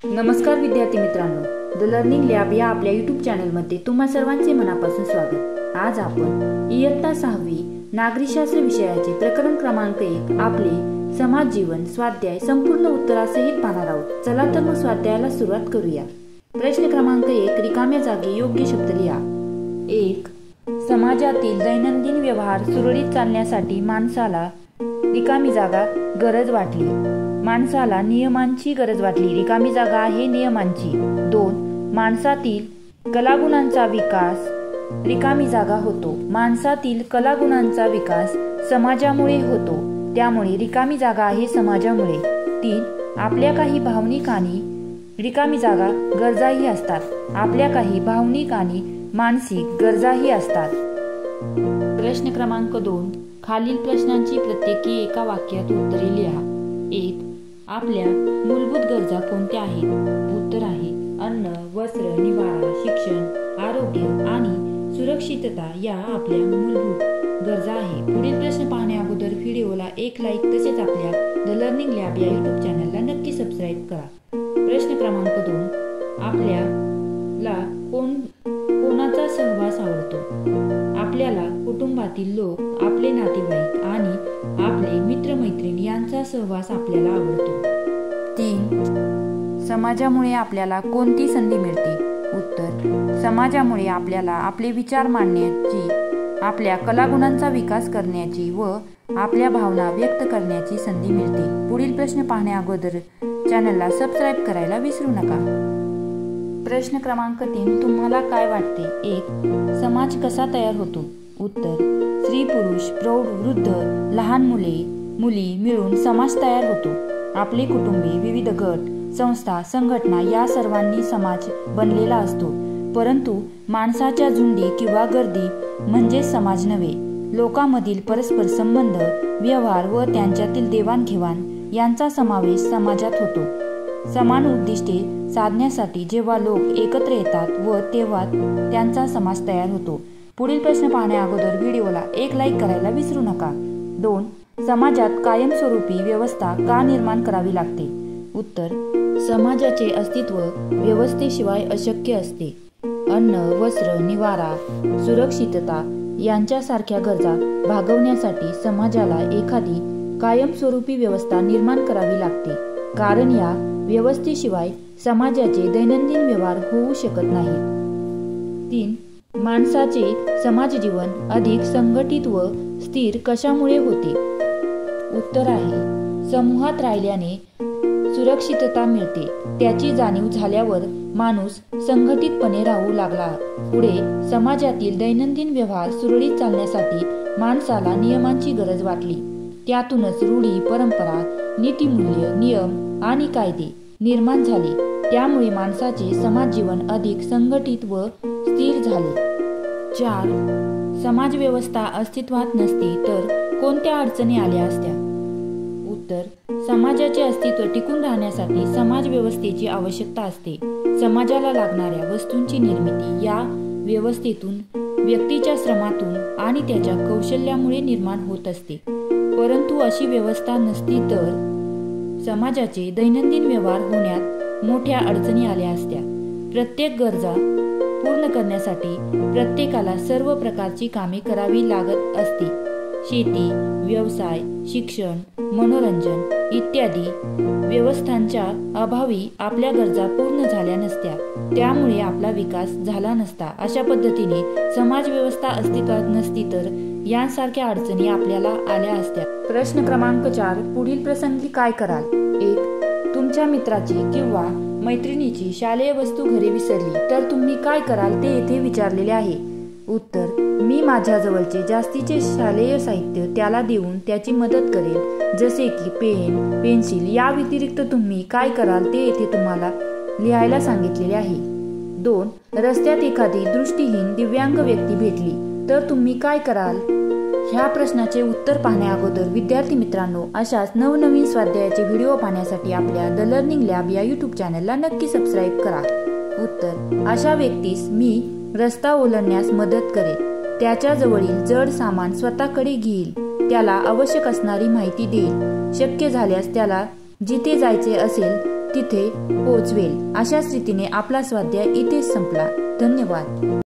नमस्कार विद्यार्थी मित्रांनो, द लर्निंग लॅब या आपल्या यूट्यूब चॅनलमध्ये तुम्हा सर्वांचे मनापासून स्वागत। आज आपण इयत्ता 6वी नागरिकशास्त्र विषयाचे प्रकरण क्रमांक 1 आपले समाज जीवन स्वाध्याय संपूर्ण उत्तरासहित पाहणार आहोत। चला तर मग स्वाध्यायाला सुरुवात करूया। प्रश्न क्रमांक 1, रिकाम्या जागी योग्य शब्द लिहा। 1. समाजातील दैनंदिन व्यवहार सुरळीत चालण्यासाठी माणसाला रिकामी जागा गरज वाटली। माणसाला नियमांची गरज वाटली। रिकामी जागा आहे नियमांची। 2. माणसातील कलागुणांचा विकास रिकामी जागा होतो। माणसातील कलागुणांचा विकास समाजामुळे होतो, त्यामुळे रिकामी जागा आहे समाजामुळे। 3. आपल्या काही भावनिक आणि रिकामी जागा गरजाही असतात। आपल्या काही भावनिक आणि मानसिक गरजाही असतात। प्रश्न क्रमांक 2, खालील प्रश्नांची प्रत्येकी एका वाक्यात उत्तरे लिहा। 1. आपल्या मूलभूत गरजा कोणत्या आहेत? उत्तर आहे अन्न, वस्त्र, निवारा, शिक्षण, आरोग्य आणि सुरक्षितता या आपल्या मूलभूत गरजा आहे। पुढील प्रश्न पाहण्या अगोदर व्हिडिओला एक लाईक तसेच आपल्या द लर्निंग लॅब या यूट्यूब चॅनलला नक्की सबस्क्राईब करा। प्रश्न क्रमांक 2, आपल्याला कोणाचा सहवास आवडतो? आपल्याला कुटुंबातील लोक, आपले नातेवाईक आणि आपले मित्रमैत्रिणी यांचा सहवास आपल्याला आवडतो। 3. समाजामुळे आपल्याला कोणती संधी मिळते? उत्तर, समाजामुळे आपल्याला आपले विचार मांडण्याची, आपल्या कलागुणांचा विकास करण्याची व आपल्या भावना व्यक्त करण्याची संधी मिळते। पुढील प्रश्न पाहण्या अगोदर चॅनलला सबस्क्राईब करायला विसरू नका। प्रश्न क्रमांक 3, तुम्हाला काय वाटते? 1. समाज कसा तयार होतो? उत्तर, स्त्री, पुरुष, प्रौढ, वृद्ध, लहान मुली मिळून समाज तयार होतो। आपले कुटुंबे, विविध गट, संस्था, संघटना या सर्वांनी समाज बनलेला असतो। परंतु माणसाच्या झुंडी किंवा गर्दी म्हणजे समाज नव्हे। लोकांमधील परस्पर संबंध, व्यवहार व त्यांच्यातील देवाणघेवाण यांचा समावेश समाजात होतो। समान उद्दिष्टे साधण्यासाठी जेव्हा लोक एकत्र येतात व तेव्हा त्यांचा समाज तयार होतो। पुढील प्रश्न पाहण्या अगोदर व्हिडिओला एक लाईक करायला विसरू नका। 2. समाजात कायमस्वरूपी व्यवस्था का निर्माण करावी लागते? उत्तर, समाजाचे अस्तित्व व्यवस्थेशिवाय अशक्य असते। अन्न, वस्त्र, निवारा, सुरक्षितता यांच्यासारख्या गरजा भागवण्यासाठी समाजाला एखादी कायमस्वरूपी व्यवस्था निर्माण करावी लागते, कारण या व्यवस्थेशिवाय समाजाचे दैनंदिन व्यवहार होऊ शकत नाहीत। 3. माणसाचे समाज जीवन अधिक संघटित व स्थिर कशामुळे होते? उत्तर आहे समूहात राहिल्याने सुरक्षितता मिळते। त्याची जाणीव झाल्यावर माणूस संघटितपणे राहू लागला। पुढे समाजातील दैनंदिन व्यवहार सुरळीत चालण्यासाठी माणसाला नियमांची गरज वाटली। त्यातूनच रूढी, परंपरा, नीतिमूल्य, नियम आणि कायदे निर्माण झाले। त्यामुळे माणसाचे समाज जीवन अधिक संघटित व स्थिर झाले। 4. समाज व्यवस्था अस्तित्वात नसती तर कोणत्या अडचणी आल्या असत्या? उत्तर, समाजाचे अस्तित्व टिकून राहण्यासाठी समाज व्यवस्थेची आवश्यकता असते। समाजाला लागणाऱ्या वस्तूंची निर्मिती या व्यवस्थेतून, व्यक्तीच्या श्रमातून आणि त्याच्या कौशल्यामुळे निर्माण होत असते। परंतु अशी व्यवस्था नसती तर समाजाचे दैनंदिन व्यवहार होण्यात मोठ्या अडचणी आल्या असत्या। प्रत्येक गरजा पूर्ण करण्यासाठी प्रत्येकाला सर्व प्रकारची कामे करावी लागत असते। शेती, व्यवसाय, शिक्षण, मनोरंजन इत्यादी व्यवस्थांच्या अभावी आपल्या गरजा पूर्ण झाल्या नसत्या, त्यामुळे आपला विकास झाला नसता। अशा पद्धतीने समाज व्यवस्था अस्तित्वात नसती तर यांसारख्या अडचणी आपल्याला आल्या असत्या। प्रश्न क्रमांक 4, पुढील प्रसंगी काय कराल? 1. तुमच्या मित्राची किंवा मैत्रिणीची शालेय वस्तू घरी विसरली तर तुम्ही काय कराल ते येथे विचारलेले आहे। उत्तर, मी माझ्या जवळचे जास्तीचे शालेय साहित्य त्याला देऊन त्याची मदत करेल, जसे की पेन, पेन्सिल। या व्यतिरिक्त तुम्ही काय कराल ते येथे तुम्हाला लिहायला सांगितलेले आहे। 2. रस्त्यात एखादी दृष्टीहीन दिव्यांग व्यक्ती भेटली तर तुम्ही काय कराल? ह्या प्रश्नाचे उत्तर पाहण्या अगोदर विद्यार्थी मित्रांनो, अशाच नवनवीन स्वाध्यायाचे व्हिडिओ पाहण्यासाठी आपल्या द लर्निंग लॅब या यूट्यूब चॅनलला नक्की सबस्क्राईब करा। उत्तर, अशा व्यक्तीस मी रस्ता ओलांडण्यास मदत करेल, त्याच्या जवळील जड सामान स्वतःकडे घेईल, त्याला आवश्यक असणारी माहिती देईल, शक्य झाल्यास त्याला जिथे जायचे असेल तिथे पोहोचवेल. अशा स्थितीने आपला स्वाध्याय इथेच संपला. धन्यवाद.